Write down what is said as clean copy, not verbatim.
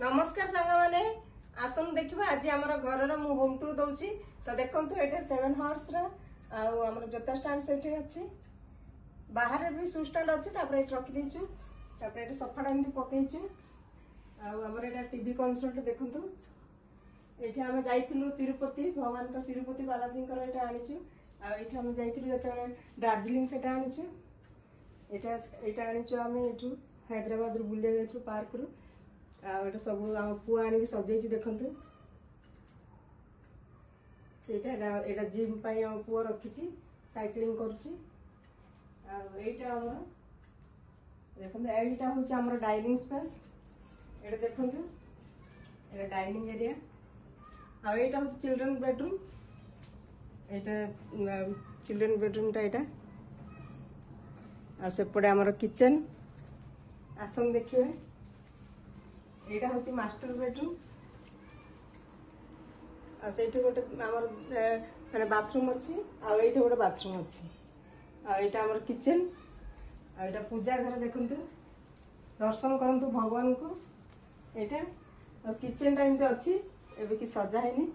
नमस्कार सांग मैंने आसन देखा आज आम घर मु होम टूर दूसरी तो देखो ये 7 हॉर्स आम जोता स्टाण्ड से अच्छी बाहर भी शू स्टाण्ड अच्छे रखीदेचु सफाटा एमती पकईचु आमर यहाँ टीवी कनसोल्ट देखु ये आम जाइलु तिरुपति भगवान तो तिरुपति बालाजी आनीचु आम जो दार्जिलिंग से आनीचु यहाँ आनीचु आम यू हैदराबाद बुले जाइलु पार्क रू आटा सब आम पुआ आनिक सजे देखु यहाँ जिम आम पुआ रखी साइक्लिंग करुँचा देखो यहाँ हूँ आम डाइनिंग स्पेस ये देखु ये डाइनिंग एरिया आईटा हूँ चिल्ड्रेन बेडरूम यहाँ चिल्ड्रेन बेडरूम यहाँ सेपटे आमर किचन आसन देखिए यहाँ हूँ मास्टर बेडरूम आठ गोटे माने बाथरूम अच्छी आठ गोटे बाथरूम अच्छी आईटा आमर किचन आईटा पूजा घर देखु दर्शन करंतु भगवान को यहाँ किचन टा एमती अच्छी एबे कि सजा है।